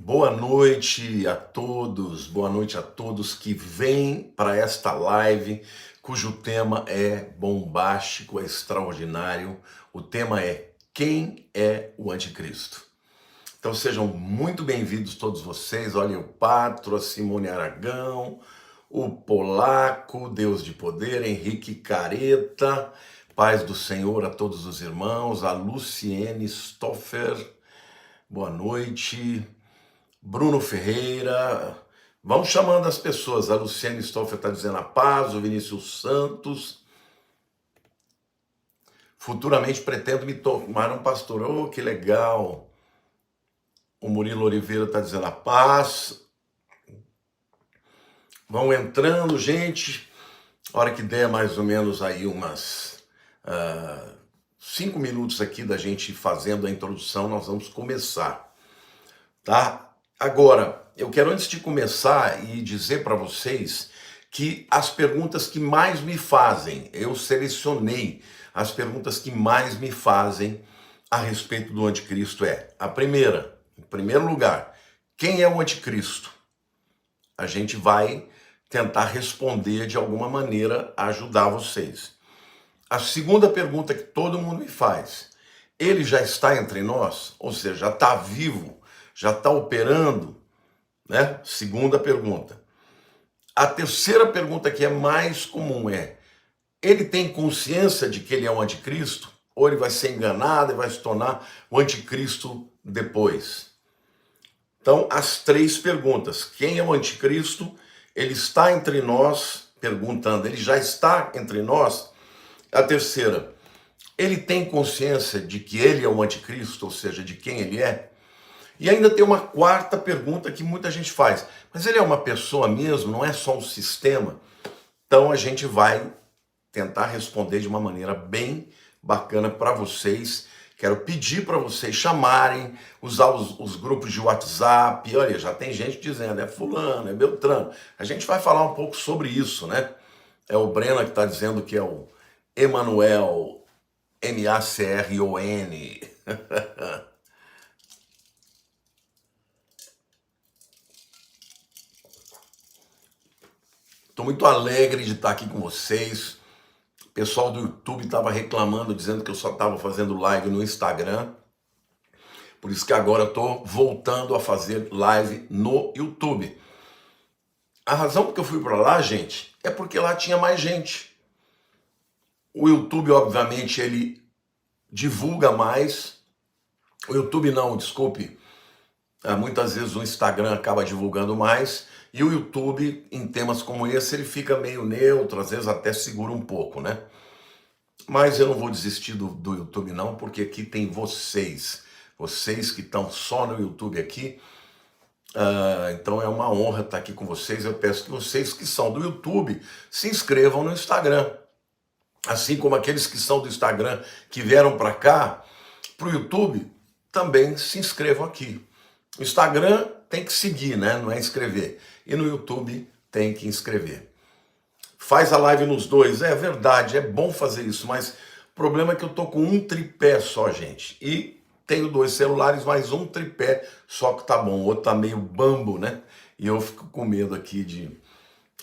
Boa noite a todos que vêm para esta live, cujo tema é bombástico, é extraordinário. O tema é quem é o anticristo? Então sejam muito bem-vindos todos vocês. Olha o Patro, a Simone Aragão, o Polaco, Deus de Poder, Henrique Careta, paz do Senhor a todos os irmãos, a Luciene Stoffer, boa noite. Bruno Ferreira, vão chamando as pessoas. A Luciane Stoffer está dizendo a paz, o Vinícius Santos. Futuramente pretendo me tornar um pastor. Oh, que legal. O Murilo Oliveira está dizendo a paz. Vão entrando, gente. A hora que der mais ou menos aí umas 5 minutos aqui da gente fazendo a introdução, nós vamos começar, tá? Agora, eu quero antes de começar e dizer para vocês que as perguntas que mais me fazem, eu selecionei as perguntas que mais me fazem a respeito do anticristo a primeira, em primeiro lugar, quem é o anticristo? A gente vai tentar responder de alguma maneira, ajudar vocês. A segunda pergunta que todo mundo me faz, ele já está entre nós? Ou seja, já está vivo? Já está operando, né? Segunda pergunta. A terceira pergunta que é mais comum ele tem consciência de que ele é o anticristo? Ou ele vai ser enganado e vai se tornar o anticristo depois? Então, as três perguntas. Quem é o anticristo? Ele está entre nós? Perguntando, ele já está entre nós? A terceira, ele tem consciência de que ele é o anticristo, ou seja, de quem ele é? E ainda tem uma quarta pergunta que muita gente faz. Mas ele é uma pessoa mesmo, não é só um sistema? Então a gente vai tentar responder de uma maneira bem bacana para vocês. Quero pedir para vocês chamarem, usar os grupos de WhatsApp. Olha, já tem gente dizendo, é fulano, é Beltrano. A gente vai falar um pouco sobre isso, né? É o Breno que está dizendo que é o Emanuel, M-A-C-R-O-N. Estou muito alegre de estar aqui com vocês. O pessoal do YouTube estava reclamando, dizendo que eu só estava fazendo live no Instagram. Por isso que agora estou voltando a fazer live no YouTube. A razão porque eu fui para lá, gente, é porque lá tinha mais gente. O YouTube, obviamente, ele divulga mais. O YouTube não, desculpe. Muitas vezes o Instagram acaba divulgando mais. E o YouTube, em temas como esse, ele fica meio neutro, às vezes até segura um pouco, né? Mas eu não vou desistir do YouTube não, porque aqui tem vocês. Vocês que estão só no YouTube aqui. Então é uma honra estar aqui com vocês. Eu peço que vocês que são do YouTube se inscrevam no Instagram. Assim como aqueles que são do Instagram que vieram para cá, para o YouTube, também se inscrevam aqui. O Instagram tem que seguir, né? Não é inscrever. E no YouTube tem que inscrever. Faz a live nos dois. É verdade, é bom fazer isso, mas o problema é que eu tô com um tripé só, gente. E tenho 2 celulares, mais um tripé só que tá bom. O outro tá meio bambo, né? E eu fico com medo aqui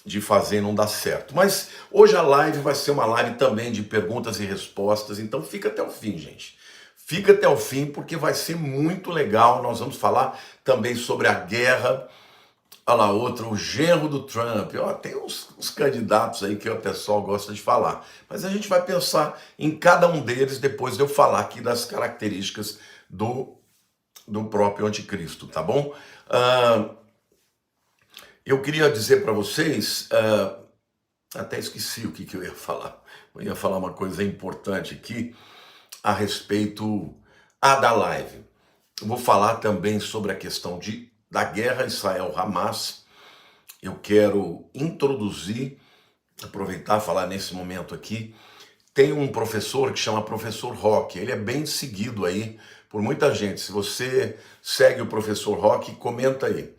de fazer e não dar certo. Mas hoje a live vai ser uma live também de perguntas e respostas, então fica até o fim, gente. Fica até o fim porque vai ser muito legal. Nós vamos falar também sobre a guerra. Olha lá, outro, o genro do Trump. Ó, tem uns candidatos aí que o pessoal gosta de falar. Mas a gente vai pensar em cada um deles depois de eu falar aqui das características do próprio anticristo, tá bom? Eu queria dizer para vocês, até esqueci o que eu ia falar. Eu ia falar uma coisa importante aqui a respeito da live. Eu vou falar também sobre a questão da guerra Israel-Hamas. Eu quero introduzir, aproveitar e falar nesse momento aqui. Tem um professor que chama Professor Roque. Ele é bem seguido aí por muita gente. Se você segue o Professor Roque, comenta aí.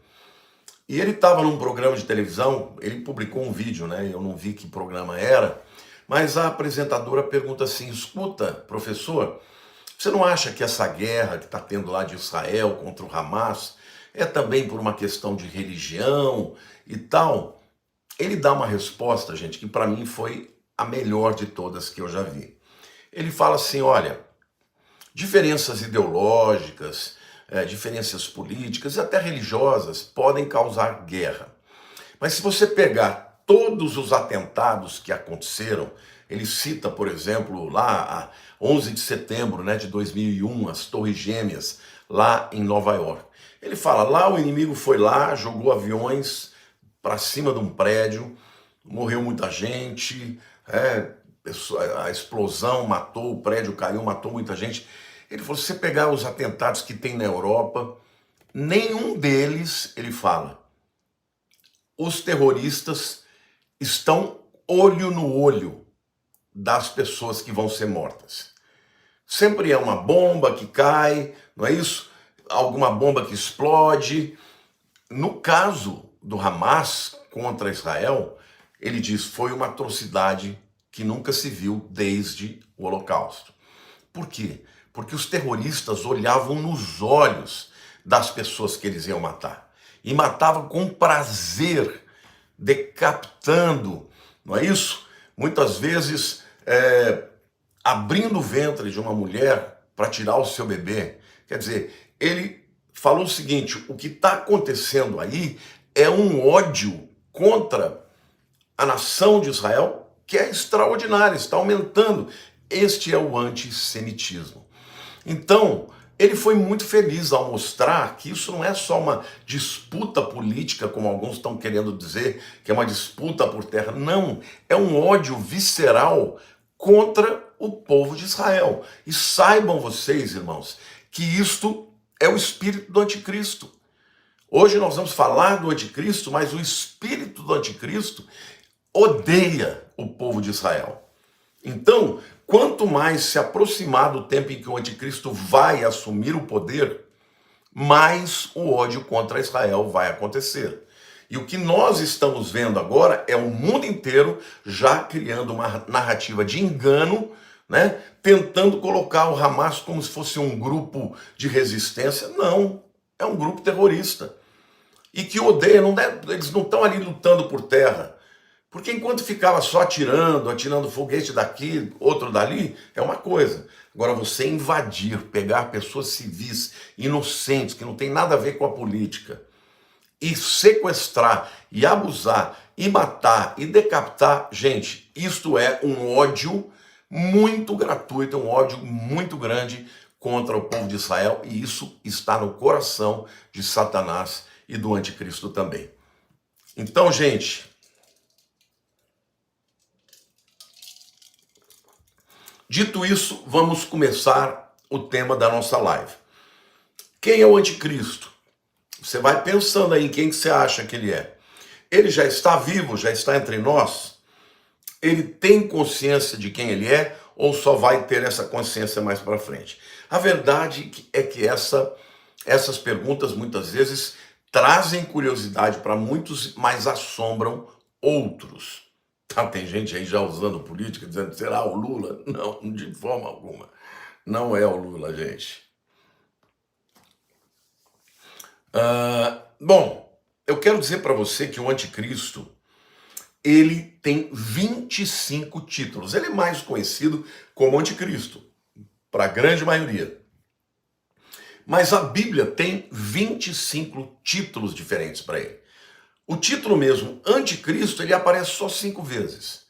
E ele estava num programa de televisão, ele publicou um vídeo, né? Eu não vi que programa era, mas a apresentadora pergunta assim, escuta, professor, você não acha que essa guerra que está tendo lá de Israel contra o Hamas, É também por uma questão de religião e tal? Ele dá uma resposta, gente, que para mim foi a melhor de todas que eu já vi. Ele fala assim, olha, diferenças ideológicas, diferenças políticas e até religiosas podem causar guerra. Mas se você pegar todos os atentados que aconteceram, ele cita, por exemplo, lá a 11 de setembro, né, de 2001, as Torres Gêmeas, lá em Nova York. Ele fala, lá o inimigo foi lá, jogou aviões para cima de um prédio, morreu muita gente, a explosão matou, o prédio caiu, matou muita gente. Ele falou, se você pegar os atentados que tem na Europa, nenhum deles, ele fala, os terroristas estão olho no olho das pessoas que vão ser mortas. Sempre é uma bomba que cai, não é isso? Alguma bomba que explode. No caso do Hamas contra Israel, ele diz, foi uma atrocidade que nunca se viu desde o Holocausto. Por quê? Porque os terroristas olhavam nos olhos das pessoas que eles iam matar. E matavam com prazer, decapitando, não é isso? Muitas vezes abrindo o ventre de uma mulher para tirar o seu bebê. Quer dizer, ele falou o seguinte, o que está acontecendo aí é um ódio contra a nação de Israel que é extraordinário, está aumentando. Este é o antissemitismo. Então, ele foi muito feliz ao mostrar que isso não é só uma disputa política, como alguns estão querendo dizer, que é uma disputa por terra. Não, é um ódio visceral contra o povo de Israel. E saibam vocês, irmãos, que isto é o espírito do anticristo. Hoje nós vamos falar do anticristo, mas o espírito do anticristo odeia o povo de Israel. Então, quanto mais se aproximar do tempo em que o anticristo vai assumir o poder, mais o ódio contra Israel vai acontecer. E o que nós estamos vendo agora é o mundo inteiro já criando uma narrativa de engano, né? Tentando colocar o Hamas como se fosse um grupo de resistência. Não, é um grupo terrorista. E que odeia, eles não estão ali lutando por terra. Porque enquanto ficava só atirando foguete daqui, outro dali, é uma coisa. Agora você invadir, pegar pessoas civis, inocentes, que não tem nada a ver com a política, e sequestrar, e abusar, e matar, e decapitar, gente, isto é um ódio muito gratuito, um ódio muito grande contra o povo de Israel, e isso está no coração de Satanás e do anticristo também. Então, gente, dito isso, vamos começar o tema da nossa live. Quem é o anticristo? Você vai pensando aí em quem que você acha que ele é. Ele já está vivo, já está entre nós? Ele tem consciência de quem ele é ou só vai ter essa consciência mais para frente? A verdade é que essas perguntas muitas vezes trazem curiosidade para muitos, mas assombram outros. Tem gente aí já usando política, dizendo, será o Lula? Não, de forma alguma. Não é o Lula, gente. Bom, eu quero dizer para você que o anticristo, ele tem 25 títulos. Ele é mais conhecido como anticristo, para a grande maioria. Mas a Bíblia tem 25 títulos diferentes para ele. O título mesmo, anticristo, ele aparece só 5 vezes.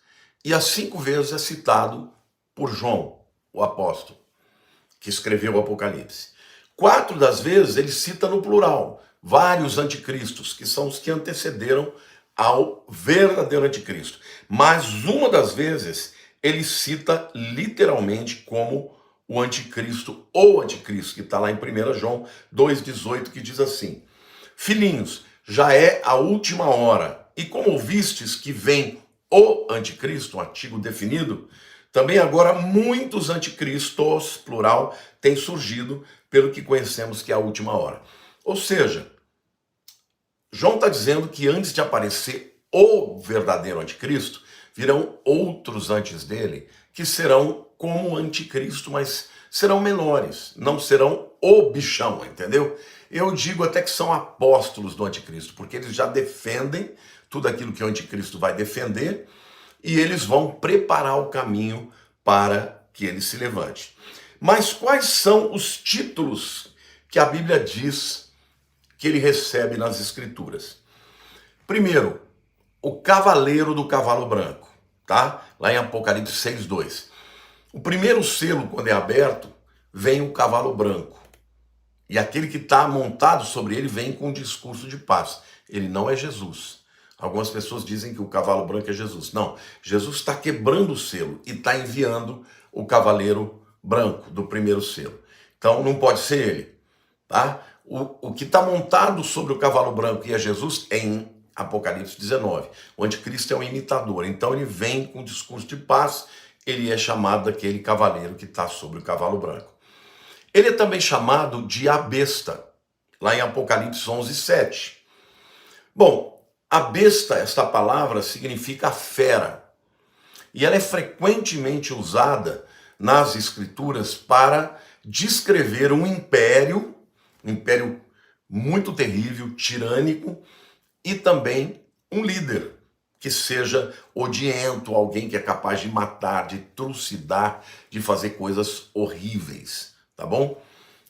E as 5 vezes é citado por João, o apóstolo, que escreveu o Apocalipse. 4 das vezes ele cita no plural, vários anticristos, que são os que antecederam ao verdadeiro anticristo. Mas uma das vezes ele cita literalmente como o anticristo ou anticristo, que está lá em 1 João 2,18, que diz assim, filhinhos, já é a última hora, e como ouvistes que vem o anticristo, um artigo definido, também agora muitos anticristos, plural, têm surgido pelo que conhecemos que é a última hora. Ou seja, João está dizendo que antes de aparecer o verdadeiro anticristo, virão outros antes dele, que serão como o anticristo, mas serão menores, não serão o bichão, entendeu? Eu digo até que são apóstolos do anticristo, porque eles já defendem tudo aquilo que o anticristo vai defender e eles vão preparar o caminho para que ele se levante. Mas quais são os títulos que a Bíblia diz que ele recebe nas Escrituras? Primeiro, o cavaleiro do cavalo branco, tá? Lá em Apocalipse 6:2. O primeiro selo, quando é aberto, vem o cavalo branco. E aquele que está montado sobre ele vem com um discurso de paz. Ele não é Jesus. Algumas pessoas dizem que o cavalo branco é Jesus. Não, Jesus está quebrando o selo e está enviando o cavaleiro branco do primeiro selo. Então não pode ser ele, tá? O que está montado sobre o cavalo branco e é Jesus é em Apocalipse 19. O anticristo é um imitador, então ele vem com um discurso de paz, ele é chamado daquele cavaleiro que está sobre o cavalo branco. Ele é também chamado de a besta, lá em Apocalipse 11:7. Bom, a besta, esta palavra significa fera, e ela é frequentemente usada nas escrituras para descrever um império muito terrível, tirânico, e também um líder que seja odiento, alguém que é capaz de matar, de trucidar, de fazer coisas horríveis, tá bom?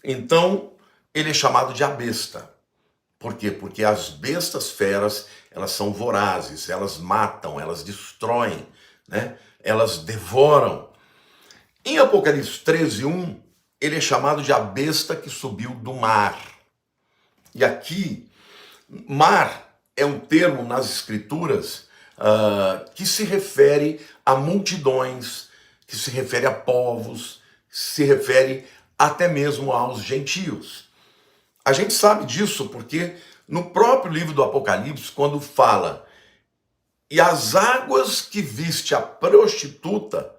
Então, ele é chamado de a besta. Por quê? Porque as bestas feras, elas são vorazes, elas matam, elas destroem, né? Elas devoram. Em Apocalipse 13:1, ele é chamado de a besta que subiu do mar. E aqui, mar é um termo nas escrituras que se refere a multidões, que se refere a povos, se refere até mesmo aos gentios. A gente sabe disso porque no próprio livro do Apocalipse, quando fala, e as águas que viste a prostituta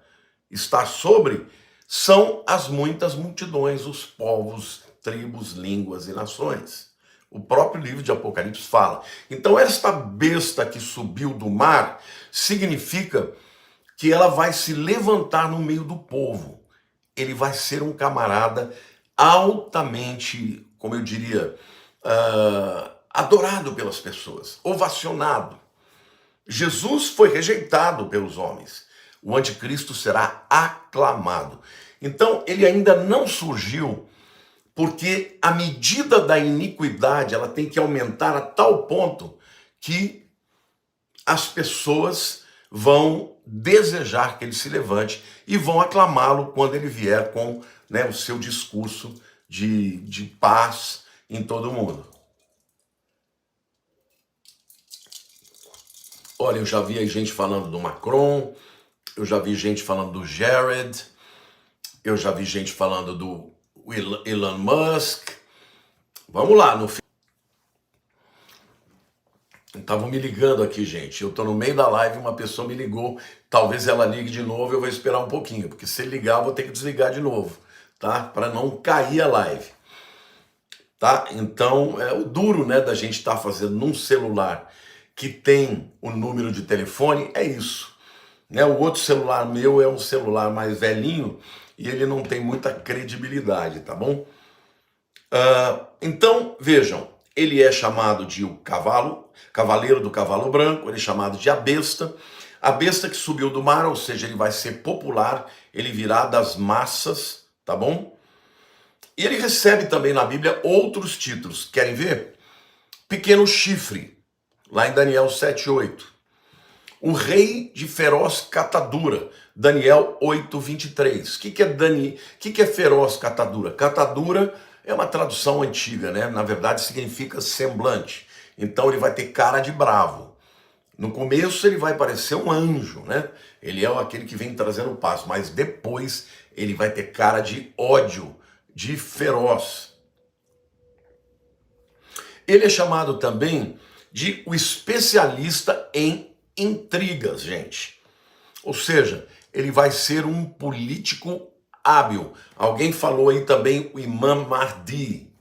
estar sobre, são as muitas multidões, os povos, tribos, línguas e nações. O próprio livro de Apocalipse fala. Então esta besta que subiu do mar significa que ela vai se levantar no meio do povo. Ele vai ser um camarada altamente, como eu diria, adorado pelas pessoas, ovacionado. Jesus foi rejeitado pelos homens. O anticristo será aclamado. Então ele ainda não surgiu, porque a medida da iniquidade ela tem que aumentar a tal ponto que as pessoas vão desejar que ele se levante e vão aclamá-lo quando ele vier com, né, o seu discurso de paz em todo o mundo. Olha, eu já vi aí gente falando do Macron, eu já vi gente falando do Jared, eu já vi gente falando do Elon Musk. Vamos lá, no estavam me ligando aqui, gente. Eu tô no meio da live, uma pessoa me ligou. Talvez ela ligue de novo, eu vou esperar um pouquinho, porque se ligar, eu vou ter que desligar de novo, tá? Para não cair a live, tá? Então, é o duro, né, da gente estar fazendo num celular que tem o número de telefone, é isso, né? O outro celular meu é um celular mais velhinho e ele não tem muita credibilidade, tá bom? Então, vejam, ele é chamado de o cavaleiro do cavalo branco, ele é chamado de a besta que subiu do mar, ou seja, ele vai ser popular, ele virá das massas, tá bom? E ele recebe também na Bíblia outros títulos, querem ver? Pequeno chifre, lá em Daniel 7:8. O rei de feroz catadura, Daniel 8:23. O que é feroz catadura? Catadura é uma tradução antiga, né? Na verdade significa semblante. Então ele vai ter cara de bravo. No começo ele vai parecer um anjo, né? Ele é aquele que vem trazendo paz, mas depois ele vai ter cara de ódio, de feroz. Ele é chamado também de o especialista em intrigas, gente. Ou seja, ele vai ser um político hábil. Alguém falou aí também o Imam Mahdi.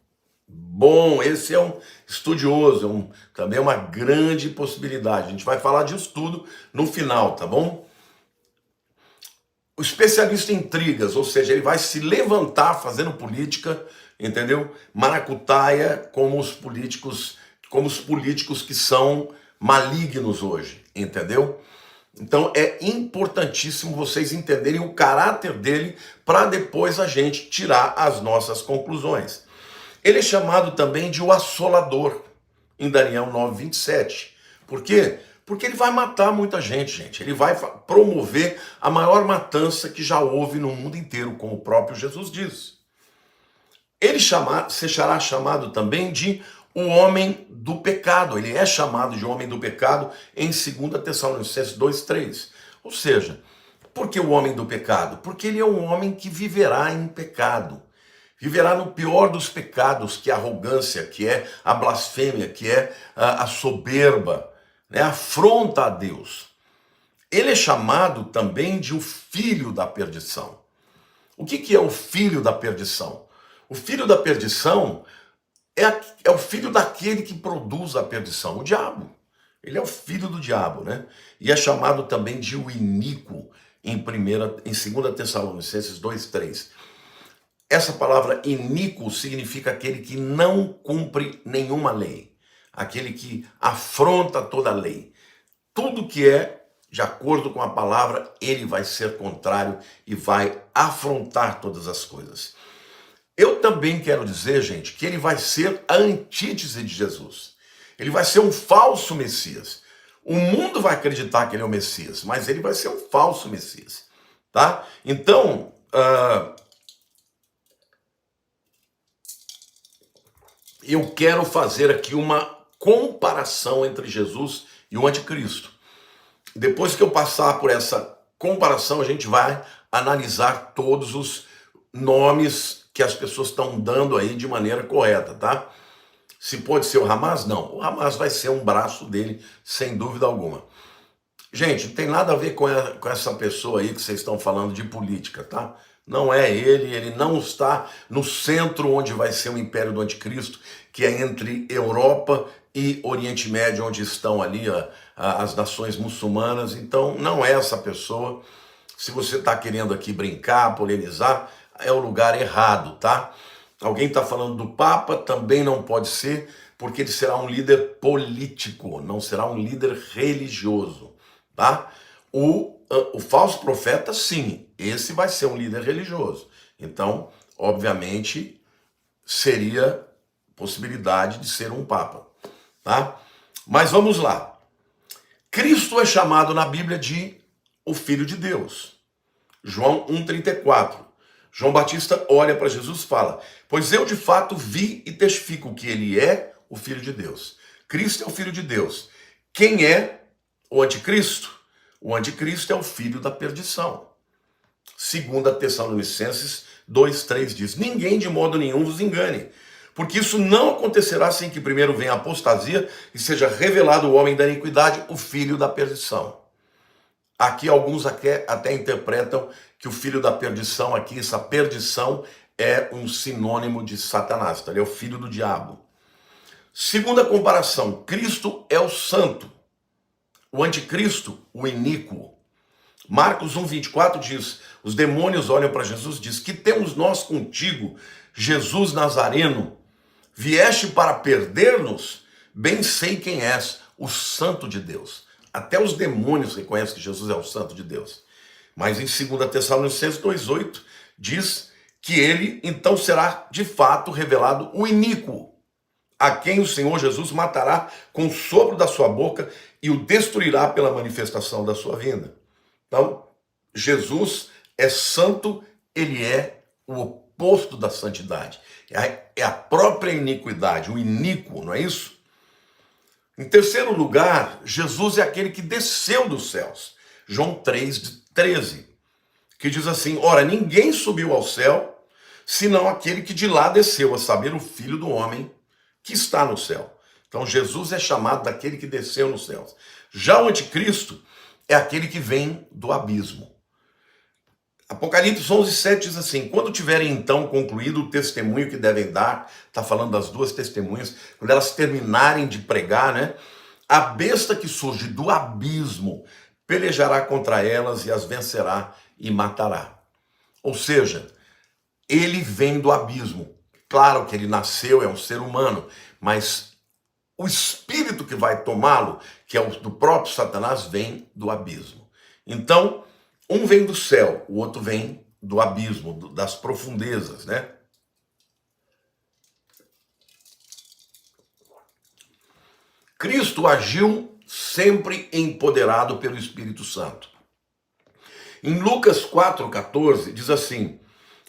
Bom, esse é um estudioso, também é uma grande possibilidade. A gente vai falar disso tudo no final, tá bom? O especialista em intrigas, ou seja, ele vai se levantar fazendo política entendeu? Maracutaia como os políticos que são malignos hoje, entendeu? Então é importantíssimo vocês entenderem o caráter dele para depois a gente tirar as nossas conclusões. Ele é chamado também de o assolador, em Daniel 9:27. Por quê? Porque ele vai matar muita gente. Ele vai promover a maior matança que já houve no mundo inteiro, como o próprio Jesus diz. Ele será chamado também de o homem do pecado. Ele é chamado de homem do pecado em 2 Tessalonicenses 2:3. Ou seja, por que o homem do pecado? Porque ele é um homem que viverá em pecado. Viverá no pior dos pecados, que é a arrogância, que é a blasfêmia, que é a soberba, né? A afronta a Deus. Ele é chamado também de o filho da perdição. O que é o filho da perdição? O filho da perdição é o filho daquele que produz a perdição, o diabo. Ele é o filho do diabo, né? E é chamado também de o iníquo em 2 Tessalonicenses 2:3. Essa palavra iníquo significa aquele que não cumpre nenhuma lei, aquele que afronta toda a lei. Tudo que é de acordo com a palavra, ele vai ser contrário e vai afrontar todas as coisas. Eu também quero dizer, gente, que ele vai ser a antítese de Jesus. Ele vai ser um falso Messias. O mundo vai acreditar que ele é o Messias, mas ele vai ser um falso Messias, tá? Então, eu quero fazer aqui uma comparação entre Jesus e o anticristo. Depois que eu passar por essa comparação, a gente vai analisar todos os nomes que as pessoas estão dando aí de maneira correta, tá? Se pode ser o Hamas? Não. O Hamas vai ser um braço dele, sem dúvida alguma. Gente, não tem nada a ver com essa pessoa aí que vocês estão falando de política, tá? Não é ele não está no centro onde vai ser o império do anticristo, que é entre Europa e Oriente Médio, onde estão ali as nações muçulmanas. Então, não é essa pessoa. Se você está querendo aqui brincar, polemizar, é o lugar errado, tá? Alguém está falando do Papa, também não pode ser, porque ele será um líder político, não será um líder religioso, tá? O falso profeta, sim, esse vai ser um líder religioso. Então, obviamente, seria possibilidade de ser um Papa, tá? Mas vamos lá. Cristo é chamado na Bíblia de o Filho de Deus. João 1,34. João Batista olha para Jesus e fala: pois eu de fato vi e testifico que ele é o Filho de Deus. Cristo é o Filho de Deus. Quem é o anticristo? O anticristo é o filho da perdição. 2 Tessalonicenses 2:3 diz: ninguém de modo nenhum vos engane, porque isso não acontecerá sem que primeiro venha a apostasia e seja revelado o homem da iniquidade, o filho da perdição. Aqui alguns até interpretam que o filho da perdição aqui, essa perdição, é um sinônimo de Satanás, então ele é o filho do diabo. Segunda comparação, Cristo é o santo, o anticristo, o iníquo. Marcos 1,24 diz: os demônios olham para Jesus e diz: que temos nós contigo, Jesus Nazareno? Vieste para perder-nos? Bem sei quem és, o santo de Deus. Até os demônios reconhecem que Jesus é o santo de Deus. Mas em 2 Tessalonicenses 2,8 diz que ele então será de fato revelado o iníquo, a quem o Senhor Jesus matará com o sopro da sua boca e o destruirá pela manifestação da sua vinda. Então, Jesus é santo, ele é o oposto da santidade. É a própria iniquidade, o iníquo, não é isso? Em terceiro lugar, Jesus é aquele que desceu dos céus. João 3:13, que diz assim: ora, ninguém subiu ao céu, senão aquele que de lá desceu, a saber, o Filho do Homem que está no céu. Então Jesus é chamado daquele que desceu nos céus. Já o anticristo é aquele que vem do abismo. Apocalipse 11:7 diz assim: quando tiverem então concluído o testemunho que devem dar, está falando das duas testemunhas, quando elas terminarem de pregar, né, a besta que surge do abismo pelejará contra elas e as vencerá e matará. Ou seja, ele vem do abismo. claro que ele nasceu, é um ser humano, mas o espírito que vai tomá-lo, que é o do próprio Satanás, vem do abismo. Então, um vem do céu, o outro vem do abismo, das profundezas, né? Cristo agiu sempre empoderado pelo Espírito Santo. Em Lucas 4,14 diz assim: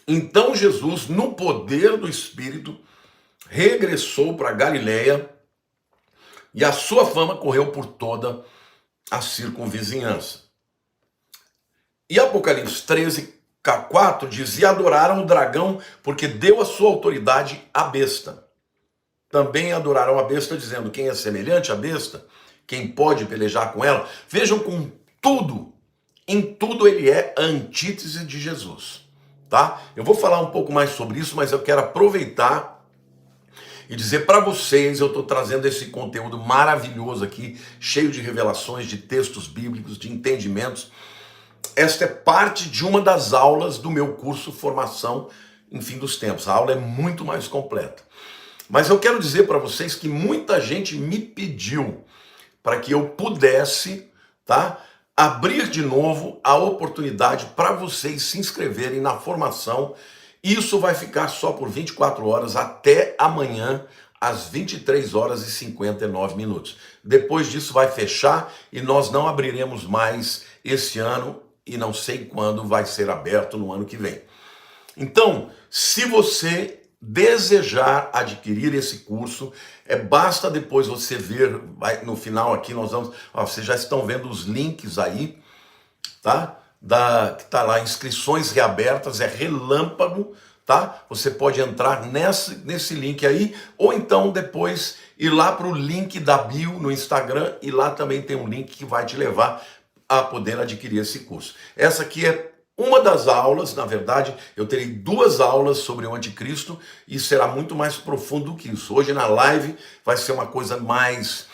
então Jesus, no poder do Espírito, regressou para Galiléia e a sua fama correu por toda a circunvizinhança. E Apocalipse 13:4 diz: e adoraram o dragão, porque deu a sua autoridade à besta. Também adoraram a besta, dizendo: quem é semelhante à besta? Quem pode pelejar com ela? Vejam, com tudo, em tudo ele é a antítese de Jesus, tá? Eu vou falar um pouco mais sobre isso, mas eu quero aproveitar e dizer para vocês, eu estou trazendo esse conteúdo maravilhoso aqui, cheio de revelações, de textos bíblicos, de entendimentos. Esta é parte de uma das aulas do meu curso Formação em Fim dos Tempos. A aula é muito mais completa. Mas eu quero dizer para vocês que muita gente me pediu para que eu pudesse, tá, abrir de novo a oportunidade para vocês se inscreverem na formação. Isso vai ficar só por 24 horas até amanhã, às 23 horas e 59 minutos. Depois disso vai fechar e nós não abriremos mais esse ano e não sei quando vai ser aberto no ano que vem. Então, se você desejar adquirir esse curso, basta depois você ver, no final aqui nós vamos, vocês já estão vendo os links aí, tá? Que tá lá, inscrições reabertas, é relâmpago, tá? Você pode entrar nesse link aí, ou então depois ir lá para o link da bio no Instagram, e lá também tem um link que vai te levar a poder adquirir esse curso. Essa aqui é uma das aulas, na verdade, eu terei 2 aulas sobre o anticristo e será muito mais profundo do que isso. Hoje na live vai ser uma coisa mais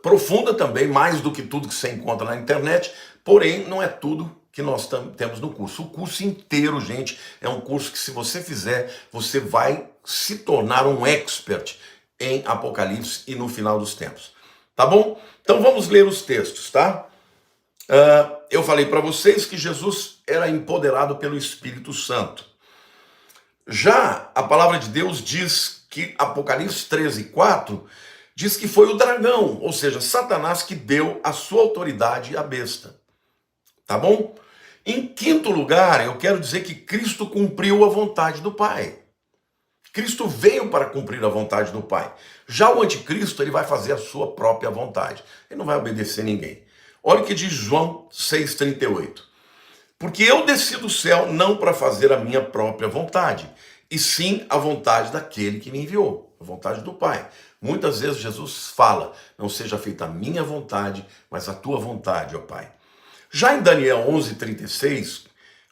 profunda também, mais do que tudo que você encontra na internet, porém não é tudo que nós temos no curso. O curso inteiro, gente, é um curso que se você fizer, você vai se tornar um expert em Apocalipse e no final dos tempos. Tá bom? Então vamos ler os textos, tá? Eu falei para vocês que Jesus era empoderado pelo Espírito Santo. Já a palavra de Deus diz que Apocalipse 13:4 diz que foi o dragão, ou seja, Satanás, que deu a sua autoridade à besta. Tá bom? Em quinto lugar, eu quero dizer que Cristo cumpriu a vontade do Pai. Cristo veio para cumprir a vontade do Pai. Já o anticristo, ele vai fazer a sua própria vontade. Ele não vai obedecer ninguém. Olha o que diz João 6,38. Porque eu desci do céu não para fazer a minha própria vontade, e sim a vontade daquele que me enviou, a vontade do Pai. Muitas vezes Jesus fala: não seja feita a minha vontade, mas a tua vontade, ó Pai. Já em Daniel 11:36,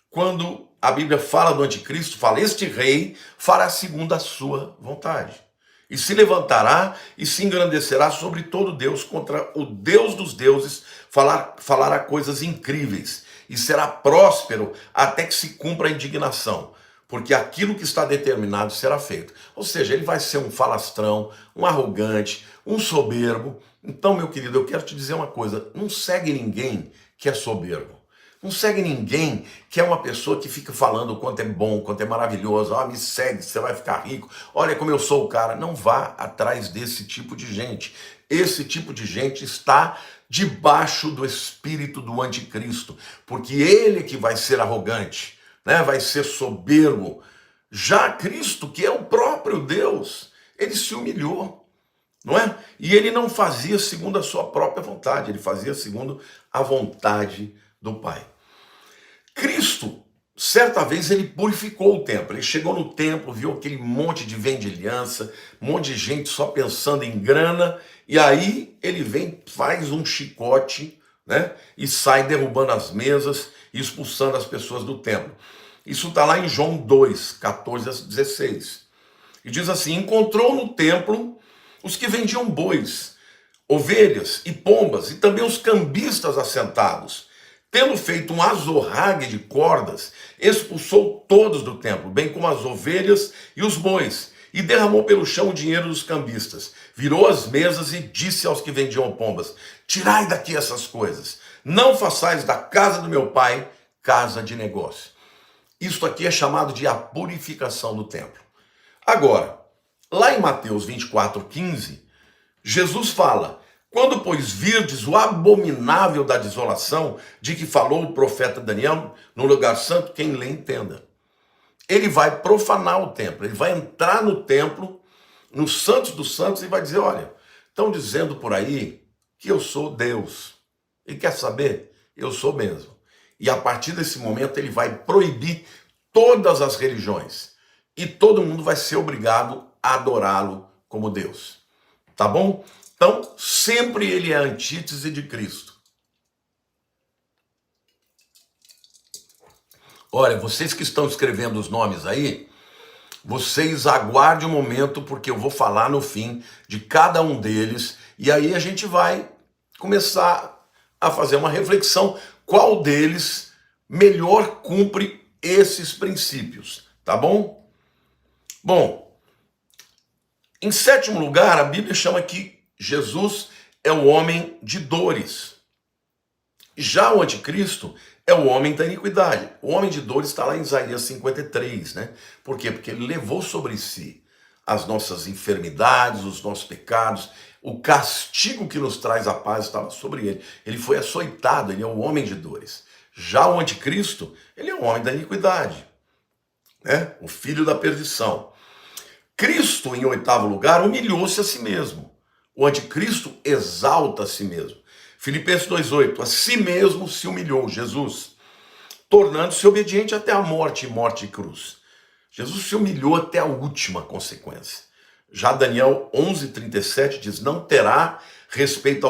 quando a Bíblia fala do anticristo, fala: este rei fará segundo a sua vontade. E se levantará e se engrandecerá sobre todo Deus, contra o Deus dos deuses, falará coisas incríveis, e será próspero até que se cumpra a indignação, porque aquilo que está determinado será feito. Ou seja, ele vai ser um falastrão, um arrogante, um soberbo. Então, meu querido, eu quero te dizer uma coisa: não segue ninguém que é soberbo. Não segue ninguém que é uma pessoa que fica falando o quanto é bom, o quanto é maravilhoso. Me segue, você vai ficar rico. Olha como eu sou o cara. Não vá atrás desse tipo de gente. Esse tipo de gente está debaixo do espírito do anticristo, porque ele que vai ser arrogante, né? Vai ser soberbo. Já Cristo, que é o próprio Deus, ele se humilhou, não é? E ele não fazia segundo a sua própria vontade, ele fazia segundo a vontade do Pai. Cristo, certa vez, ele purificou o templo. Ele chegou no templo, viu aquele monte de vendilhança, um monte de gente só pensando em grana, e aí ele vem, faz um chicote, né? E sai derrubando as mesas e expulsando as pessoas do templo. Isso está lá em João 2:14-16. E diz assim: encontrou no templo os que vendiam bois, ovelhas e pombas, e também os cambistas assentados. Tendo feito um azorrague de cordas, expulsou todos do templo, bem como as ovelhas e os bois, e derramou pelo chão o dinheiro dos cambistas. Virou as mesas e disse aos que vendiam pombas: tirai daqui essas coisas, não façais da casa do meu pai casa de negócio. Isto aqui é chamado de a purificação do templo. Agora, lá em Mateus 24:15, Jesus fala: quando, pois, virdes o abominável da desolação, de que falou o profeta Daniel, no lugar santo, quem lê entenda. Ele vai profanar o templo, ele vai entrar no templo, no Santos dos Santos, e vai dizer: olha, estão dizendo por aí que eu sou Deus. E quer saber? Eu sou mesmo. E a partir desse momento ele vai proibir todas as religiões. E todo mundo vai ser obrigado a adorá-lo como Deus. Tá bom? Então, sempre ele é a antítese de Cristo. Olha, vocês que estão escrevendo os nomes aí, vocês aguardem um momento, porque eu vou falar no fim de cada um deles, e aí a gente vai começar a fazer uma reflexão, qual deles melhor cumpre esses princípios, tá bom? Bom, em sétimo lugar, a Bíblia chama que Jesus é o homem de dores. Já o anticristo é o homem da iniquidade. O homem de dores está lá em Isaías 53, né? Por quê? Porque ele levou sobre si as nossas enfermidades, os nossos pecados, o castigo que nos traz a paz estava sobre ele. Ele foi açoitado, ele é o homem de dores. Já o anticristo, ele é o homem da iniquidade, né? O filho da perdição. Cristo, em oitavo lugar, humilhou-se a si mesmo. O anticristo exalta a si mesmo. Filipenses 2,8, a si mesmo se humilhou, Jesus, tornando-se obediente até a morte e morte de cruz. Jesus se humilhou até a última consequência. Já Daniel 11:37 diz: não terá respeito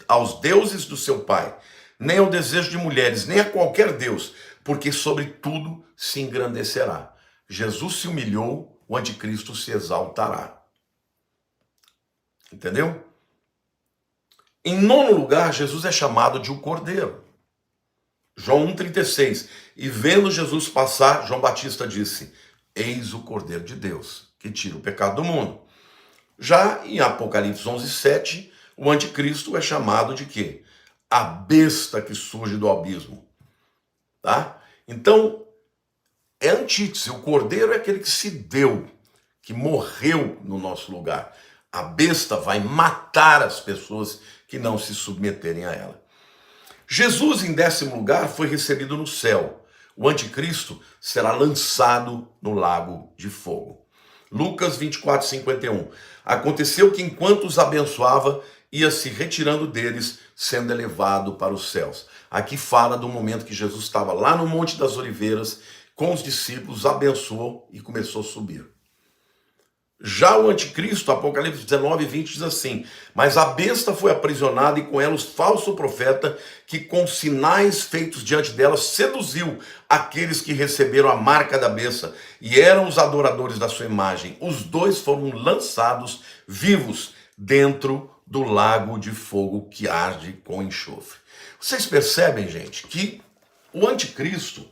aos deuses do seu pai, nem ao desejo de mulheres, nem a qualquer deus, porque sobre tudo se engrandecerá. Jesus se humilhou, o anticristo se exaltará. Entendeu? Em nono lugar, Jesus é chamado de o Cordeiro. João 1,36. E vendo Jesus passar, João Batista disse: eis o Cordeiro de Deus, que tira o pecado do mundo. Já em Apocalipse 11:7, o anticristo é chamado de quê? A besta que surge do abismo. Tá? Então, é antítese. O Cordeiro é aquele que se deu, que morreu no nosso lugar. A besta vai matar as pessoas que não se submeterem a ela. Jesus, em décimo lugar, foi recebido no céu. O anticristo será lançado no lago de fogo. Lucas 24:51. Aconteceu que enquanto os abençoava, ia se retirando deles, sendo elevado para os céus. Aqui fala do momento que Jesus estava lá no Monte das Oliveiras, com os discípulos, abençoou e começou a subir. Já o anticristo, Apocalipse 19:20 diz assim: mas a besta foi aprisionada e com ela os falso profeta, que com sinais feitos diante dela seduziu aqueles que receberam a marca da besta e eram os adoradores da sua imagem. Os dois foram lançados vivos dentro do lago de fogo que arde com enxofre. Vocês percebem, gente, que o anticristo,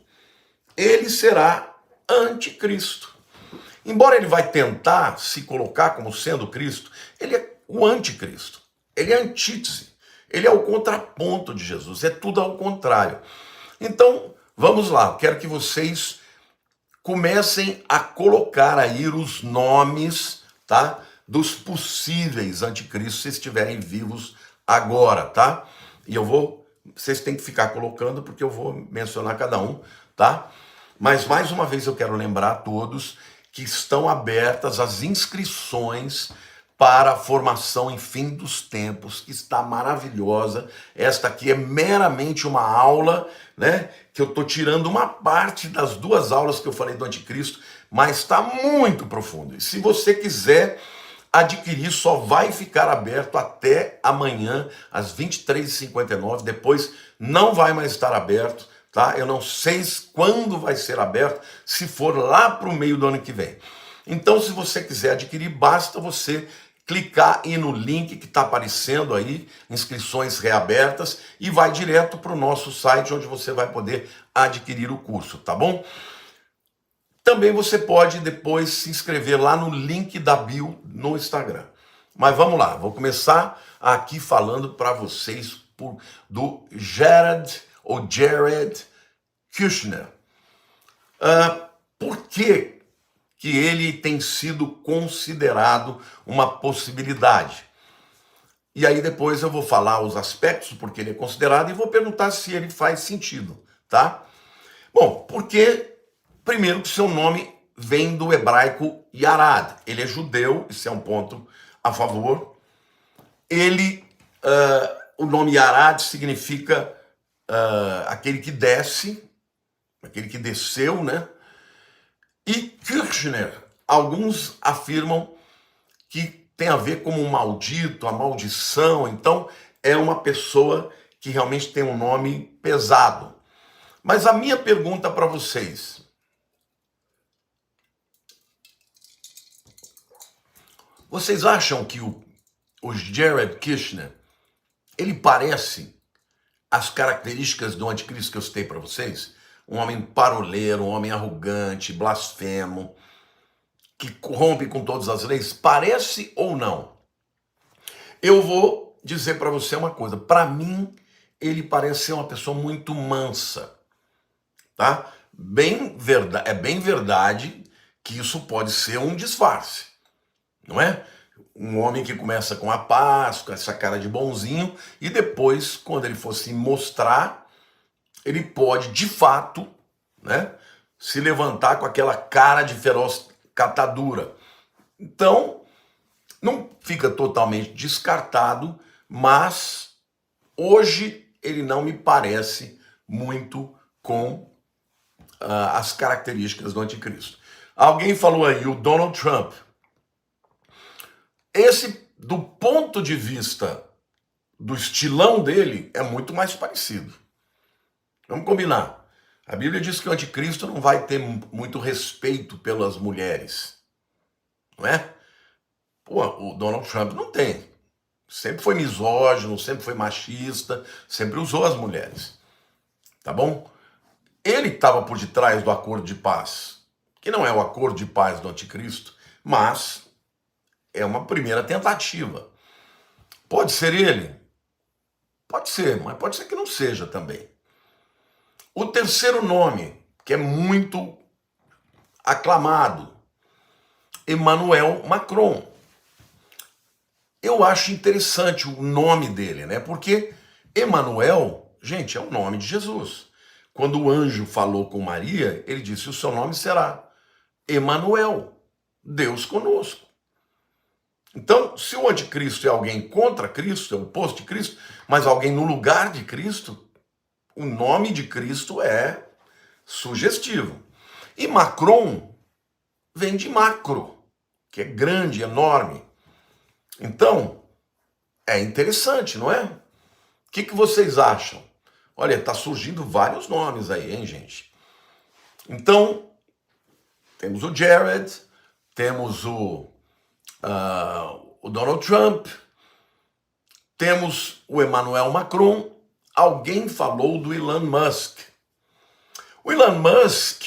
ele será anticristo. Embora ele vai tentar se colocar como sendo Cristo, ele é o anticristo, ele é antítese, ele é o contraponto de Jesus, é tudo ao contrário. Então, vamos lá, eu quero que vocês comecem a colocar aí os nomes, tá, dos possíveis anticristos, se estiverem vivos agora, tá? E vocês têm que ficar colocando, porque eu vou mencionar cada um, tá? Mas mais uma vez eu quero lembrar a todos que estão abertas as inscrições para a formação em fim dos tempos, que está maravilhosa. Esta aqui é meramente uma aula, né? Que eu estou tirando uma parte das duas aulas que eu falei do anticristo, mas está muito profundo. E se você quiser adquirir, só vai ficar aberto até amanhã, às 23h59, depois não vai mais estar aberto. Tá? Eu não sei quando vai ser aberto, se for lá para o meio do ano que vem. Então, se você quiser adquirir, basta você clicar e no link que está aparecendo aí, inscrições reabertas, e vai direto para o nosso site, onde você vai poder adquirir o curso, tá bom? Também você pode depois se inscrever lá no link da bio no Instagram. Mas vamos lá, vou começar aqui falando para vocês do Jared Kushner. Por que ele tem sido considerado uma possibilidade? E aí depois eu vou falar os aspectos porque ele é considerado e vou perguntar se ele faz sentido, tá? Bom, porque primeiro que seu nome vem do hebraico Yarad. Ele é judeu, isso é um ponto a favor. O nome Yarad significa aquele que desce, aquele que desceu, né? E Kushner, alguns afirmam que tem a ver com um maldito, a maldição. Então, é uma pessoa que realmente tem um nome pesado. Mas a minha pergunta para vocês: vocês acham que o Jared Kushner, ele parece as características do anticristo que eu citei para vocês? Um homem paroleiro, um homem arrogante, blasfemo, que corrompe com todas as leis? Parece ou não? Eu vou dizer para você uma coisa. Para mim, ele parece ser uma pessoa muito mansa, tá? É bem verdade que isso pode ser um disfarce, não é? Um homem que começa com a paz, com essa cara de bonzinho, e depois, quando ele for se mostrar, ele pode, de fato, né, se levantar com aquela cara de feroz catadura. Então, não fica totalmente descartado, mas hoje ele não me parece muito com as características do anticristo. Alguém falou aí, o Donald Trump. Esse, do ponto de vista do estilão dele, é muito mais parecido. Vamos combinar. A Bíblia diz que o anticristo não vai ter muito respeito pelas mulheres, não é? Pô, o Donald Trump não tem. Sempre foi misógino, sempre foi machista, sempre usou as mulheres. Tá bom? Ele estava por detrás do acordo de paz, que não é o acordo de paz do anticristo, mas é uma primeira tentativa. Pode ser ele? Pode ser, mas pode ser que não seja também. O terceiro nome, que é muito aclamado, Emmanuel Macron. Eu acho interessante o nome dele, né? Porque Emmanuel, gente, é o nome de Jesus. Quando o anjo falou com Maria, ele disse: o seu nome será Emmanuel, Deus conosco. Então, se o anticristo é alguém contra Cristo, é o oposto de Cristo, mas alguém no lugar de Cristo, o nome de Cristo é sugestivo. E Macron vem de macro, que é grande, enorme. Então, é interessante, não é? O que vocês acham? Olha, está surgindo vários nomes aí, hein, gente? Então, temos o Jared, temos o Donald Trump, temos o Emmanuel Macron. Alguém falou do Elon Musk. O Elon Musk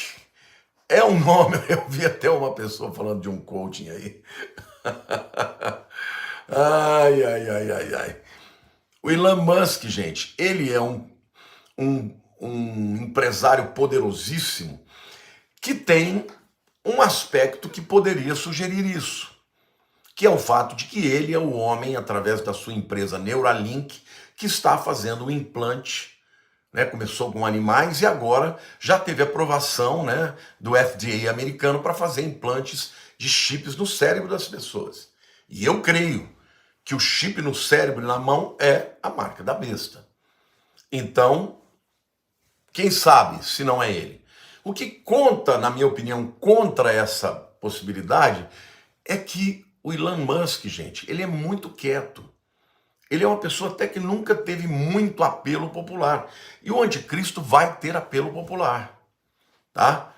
é um nome, eu vi até uma pessoa falando de um coaching aí. Ai. O Elon Musk, gente, ele é um empresário poderosíssimo que tem um aspecto que poderia sugerir isso, que é o fato de que ele é o homem, através da sua empresa Neuralink, que está fazendo o implante, né? Começou com animais e agora já teve aprovação, né, do FDA americano para fazer implantes de chips no cérebro das pessoas. E eu creio que o chip no cérebro e na mão é a marca da besta. Então, quem sabe se não é ele? O que conta, na minha opinião, contra essa possibilidade é que o Elon Musk, gente, ele é muito quieto. Ele é uma pessoa até que nunca teve muito apelo popular. E o anticristo vai ter apelo popular, tá?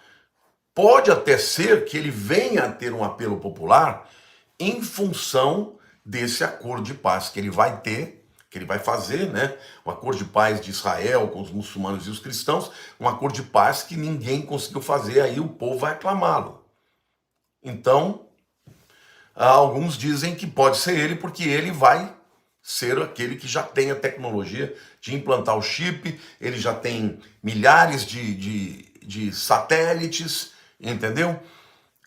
Pode até ser que ele venha a ter um apelo popular em função desse acordo de paz que ele vai ter, que ele vai fazer, né? O acordo de paz de Israel com os muçulmanos e os cristãos, um acordo de paz que ninguém conseguiu fazer, aí o povo vai aclamá-lo. Então, alguns dizem que pode ser ele, porque ele vai ser aquele que já tem a tecnologia de implantar o chip, ele já tem milhares de satélites, entendeu?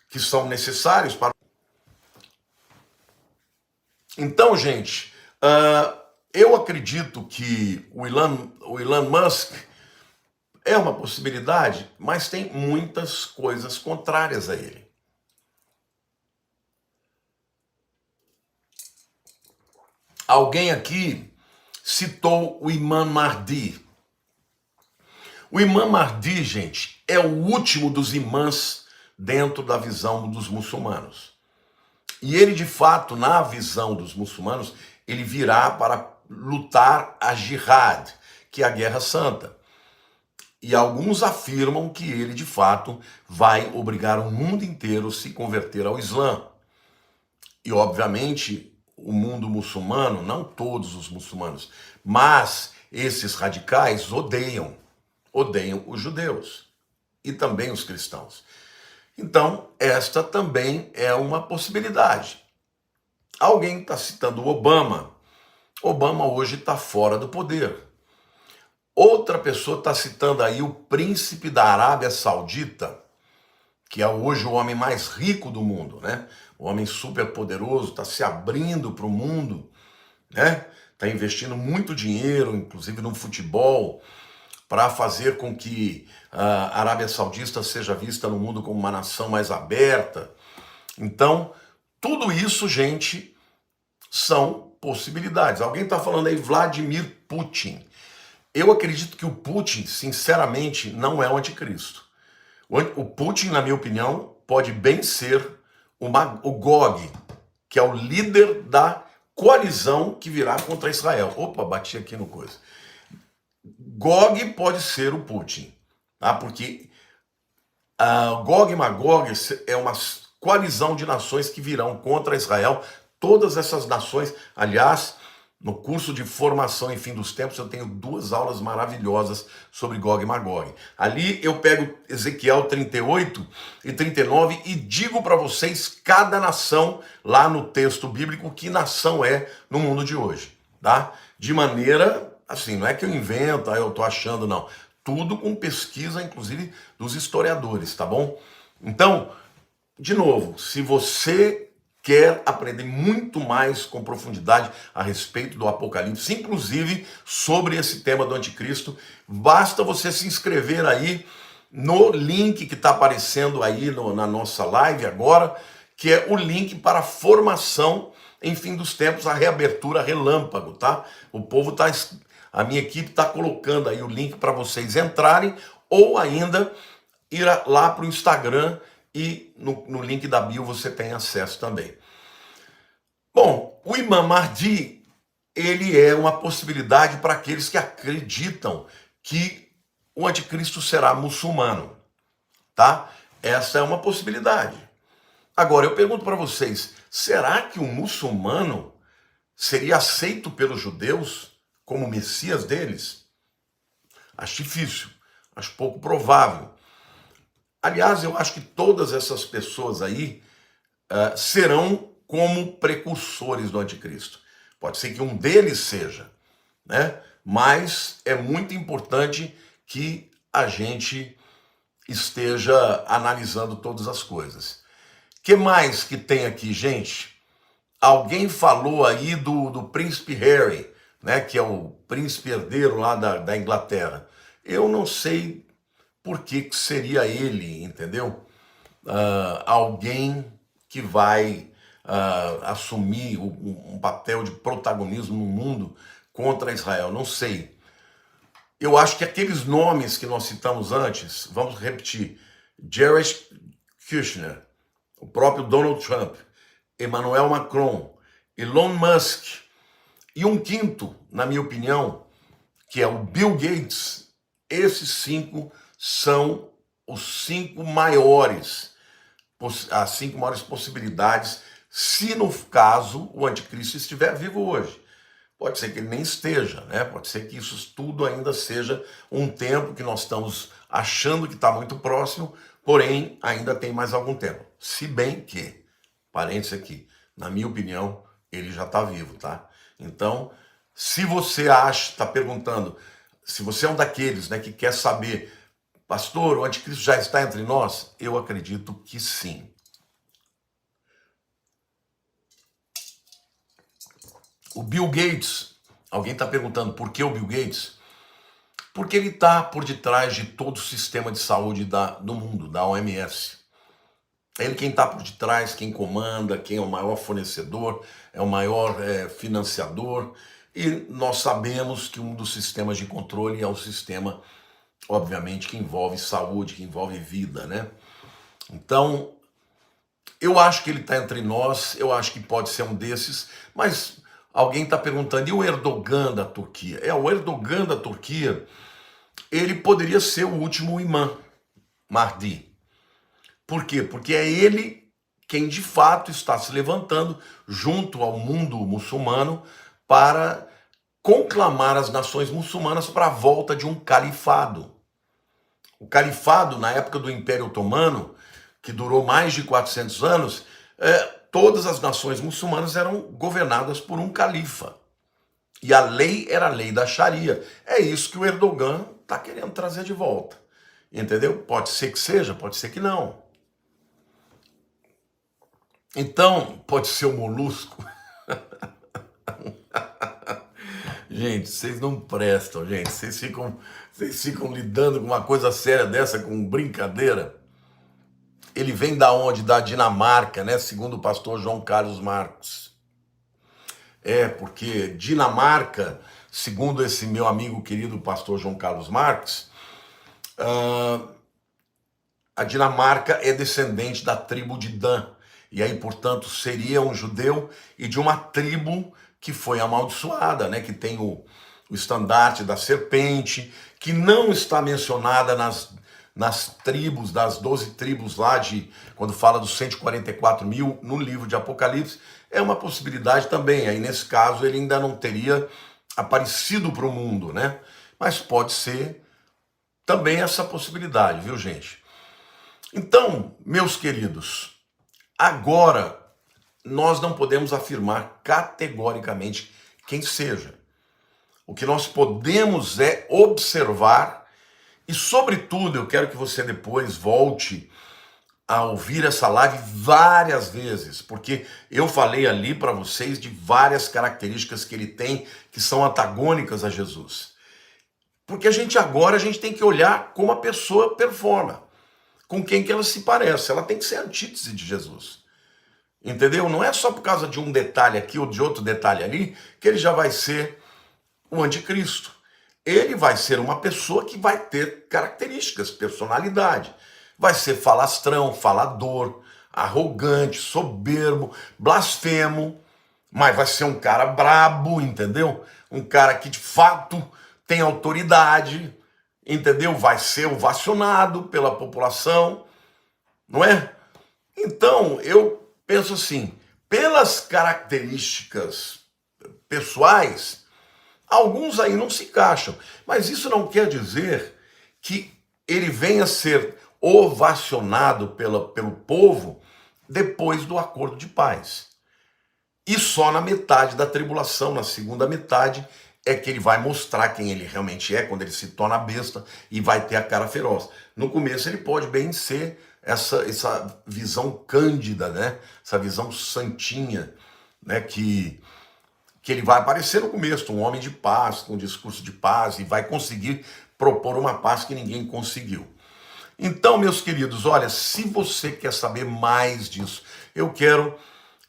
Que são necessários para... Então, gente, eu acredito que o Elon Musk é uma possibilidade, mas tem muitas coisas contrárias a ele. Alguém aqui citou o Imam Mahdi. O Imam Mahdi, gente, é o último dos imãs dentro da visão dos muçulmanos. E ele, de fato, na visão dos muçulmanos, ele virá para lutar a jihad, que é a guerra santa. E alguns afirmam que ele, de fato, vai obrigar o mundo inteiro a se converter ao Islã. E, obviamente, o mundo muçulmano, não todos os muçulmanos, mas esses radicais odeiam os judeus e também os cristãos. Então, esta também é uma possibilidade. Alguém está citando o Obama. Obama hoje está fora do poder. Outra pessoa está citando aí o príncipe da Arábia Saudita, que é hoje o homem mais rico do mundo, né? O homem super poderoso, está se abrindo para o mundo, né? Está investindo muito dinheiro, inclusive no futebol, para fazer com que a Arábia Saudita seja vista no mundo como uma nação mais aberta. Então, tudo isso, gente, são possibilidades. Alguém está falando aí Vladimir Putin. Eu acredito que o Putin, sinceramente, não é o anticristo. O Putin, na minha opinião, pode bem ser o Gog, que é o líder da coalizão que virá contra Israel. Opa, bati aqui no coisa. Gog pode ser o Putin, tá? Porque Gog e Magog é uma coalizão de nações que virão contra Israel. Todas essas nações, aliás, no curso de formação em fim dos tempos, eu tenho 2 aulas maravilhosas sobre Gog e Magog. Ali eu pego Ezequiel 38 e 39 e digo para vocês cada nação lá no texto bíblico que nação é no mundo de hoje, tá? De maneira, assim, não é que eu invento, eu tô achando, não. Tudo com pesquisa, inclusive, dos historiadores, tá bom? Então, de novo, se você quer aprender muito mais com profundidade a respeito do Apocalipse, inclusive sobre esse tema do anticristo, basta você se inscrever aí no link que está aparecendo aí na nossa live agora, que é o link para a formação em fim dos tempos, a reabertura relâmpago, tá? A minha equipe está colocando aí o link para vocês entrarem, ou ainda ir lá para o Instagram, e no link da bio você tem acesso também. Bom, o Imam Mahdi, ele é uma possibilidade para aqueles que acreditam que o anticristo será muçulmano, tá? Essa é uma possibilidade. Agora, eu pergunto para vocês, será que o muçulmano seria aceito pelos judeus como o Messias deles? Acho difícil, acho pouco provável. Aliás, eu acho que todas essas pessoas aí serão como precursores do anticristo. Pode ser que um deles seja, né? Mas é muito importante que a gente esteja analisando todas as coisas. Que mais que tem aqui, gente? Alguém falou aí do príncipe Harry, né? Que é o príncipe herdeiro lá da Inglaterra. Eu não sei por que seria ele, entendeu? Alguém que vai assumir um papel de protagonismo no mundo contra Israel, não sei. Eu acho que aqueles nomes que nós citamos antes, vamos repetir, Jared Kushner, o próprio Donald Trump, Emmanuel Macron, Elon Musk, e um quinto, na minha opinião, que é o Bill Gates. Esses 5 são os 5 maiores, as 5 maiores possibilidades se no caso o anticristo estiver vivo hoje. Pode ser que ele nem esteja, né? Pode ser que isso tudo ainda seja um tempo que nós estamos achando que está muito próximo, porém ainda tem mais algum tempo. Se bem que, parênteses aqui, na minha opinião, ele já está vivo, tá? Então, se você acha, está perguntando, se você é um daqueles, né, que quer saber, pastor, o anticristo já está entre nós? Eu acredito que sim. O Bill Gates, alguém está perguntando por que o Bill Gates? Porque ele está por detrás de todo o sistema de saúde do mundo, da OMS. É ele quem está por detrás, quem comanda, quem é o maior fornecedor, é o maior financiador. E nós sabemos que um dos sistemas de controle é o sistema, obviamente, que envolve saúde, que envolve vida, né? Então, eu acho que ele está entre nós, eu acho que pode ser um desses, mas alguém está perguntando, e o Erdogan da Turquia? O Erdogan da Turquia, ele poderia ser o último imã, Mahdi. Por quê? Porque é ele quem de fato está se levantando junto ao mundo muçulmano para conclamar as nações muçulmanas para a volta de um califado. O califado, na época do Império Otomano, que durou mais de 400 anos, todas as nações muçulmanas eram governadas por um califa. E a lei era a lei da Sharia. É isso que o Erdogan está querendo trazer de volta. Entendeu? Pode ser que seja, pode ser que não. Então, pode ser o Molusco. Gente, vocês não prestam, gente. Vocês ficam lidando com uma coisa séria dessa, com brincadeira. Ele vem da onde? Da Dinamarca, né? Segundo o pastor João Carlos Marcos. Porque Dinamarca, segundo esse meu amigo querido pastor João Carlos Marcos, a Dinamarca é descendente da tribo de Dan. E aí, portanto, seria um judeu e de uma tribo que foi amaldiçoada, né? Que tem o estandarte da serpente, que não está mencionada nas tribos, das 12 tribos lá, quando fala dos 144 mil no livro de Apocalipse. É uma possibilidade também. Aí, nesse caso, ele ainda não teria aparecido para o mundo, né? Mas pode ser também essa possibilidade, viu, gente? Então, meus queridos, agora nós não podemos afirmar categoricamente quem seja. O que nós podemos é observar e, sobretudo, eu quero que você depois volte a ouvir essa live várias vezes, porque eu falei ali para vocês de várias características que ele tem que são antagônicas a Jesus. Porque a gente tem que olhar como a pessoa performa, com quem que ela se parece. Ela tem que ser a antítese de Jesus. Entendeu? Não é só por causa de um detalhe aqui ou de outro detalhe ali que ele já vai ser o anticristo. Ele vai ser uma pessoa que vai ter características, personalidade. Vai ser falastrão, falador, arrogante, soberbo, blasfemo, mas vai ser um cara brabo, entendeu? Um cara que de fato tem autoridade, entendeu? Vai ser ovacionado pela população, não é? Então, eu penso assim, pelas características pessoais, alguns aí não se encaixam, mas isso não quer dizer que ele venha a ser ovacionado pelo povo depois do acordo de paz. E só na metade da tribulação, na segunda metade, é que ele vai mostrar quem ele realmente é, quando ele se torna besta e vai ter a cara feroz. No começo ele pode bem ser essa visão cândida, né? Essa visão santinha, né? Que ele vai aparecer no começo, um homem de paz, com um discurso de paz, e vai conseguir propor uma paz que ninguém conseguiu. Então, meus queridos, olha, se você quer saber mais disso, eu quero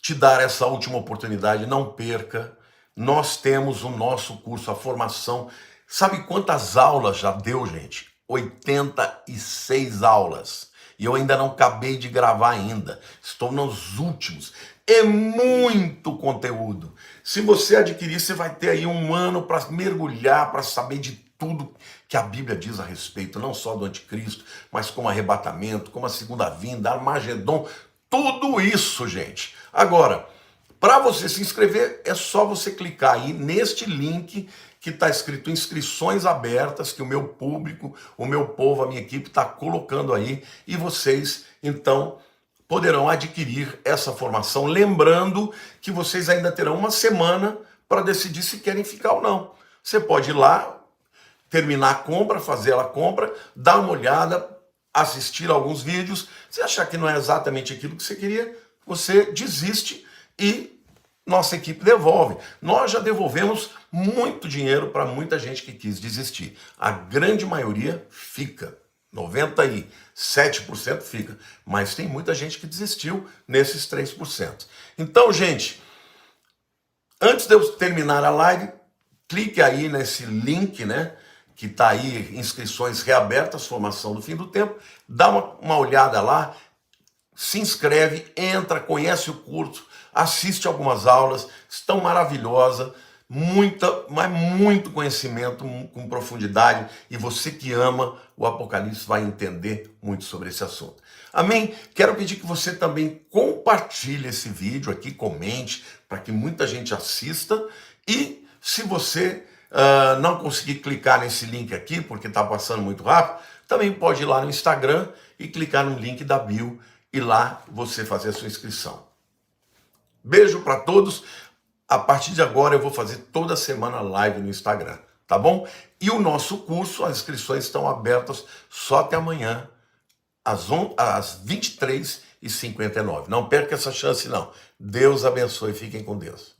te dar essa última oportunidade, não perca. Nós temos o nosso curso, a formação. Sabe quantas aulas já deu, gente? 86 aulas. E eu ainda não acabei de gravar ainda. Estou nos últimos. É muito conteúdo. Se você adquirir, você vai ter aí um ano para mergulhar, para saber de tudo que a Bíblia diz a respeito, não só do anticristo, mas como arrebatamento, como a segunda vinda, Armagedon, tudo isso, gente. Agora, para você se inscrever, é só você clicar aí neste link que está escrito inscrições abertas, que o meu público, o meu povo, a minha equipe está colocando aí, e vocês, então, poderão adquirir essa formação, lembrando que vocês ainda terão uma semana para decidir se querem ficar ou não. Você pode ir lá, terminar a compra, fazer a compra, dar uma olhada, assistir alguns vídeos. Se achar que não é exatamente aquilo que você queria, você desiste e nossa equipe devolve. Nós já devolvemos muito dinheiro para muita gente que quis desistir. A grande maioria fica. 97% fica. Mas tem muita gente que desistiu nesses 3%. Então, gente, antes de eu terminar a live, clique aí nesse link, né? Que está aí, inscrições reabertas, formação do fim do tempo. Dá uma olhada lá, se inscreve, entra, conhece o curso, assiste algumas aulas, estão maravilhosas, mas muito conhecimento com profundidade, e você que ama o Apocalipse vai entender muito sobre esse assunto. Amém? Quero pedir que você também compartilhe esse vídeo aqui, comente, para que muita gente assista, e se você não conseguir clicar nesse link aqui, porque está passando muito rápido, também pode ir lá no Instagram e clicar no link da bio, e lá você fazer a sua inscrição. Beijo para todos. A partir de agora eu vou fazer toda semana live no Instagram, tá bom? E o nosso curso, as inscrições estão abertas só até amanhã, às 23h59. Não perca essa chance não. Deus abençoe, fiquem com Deus.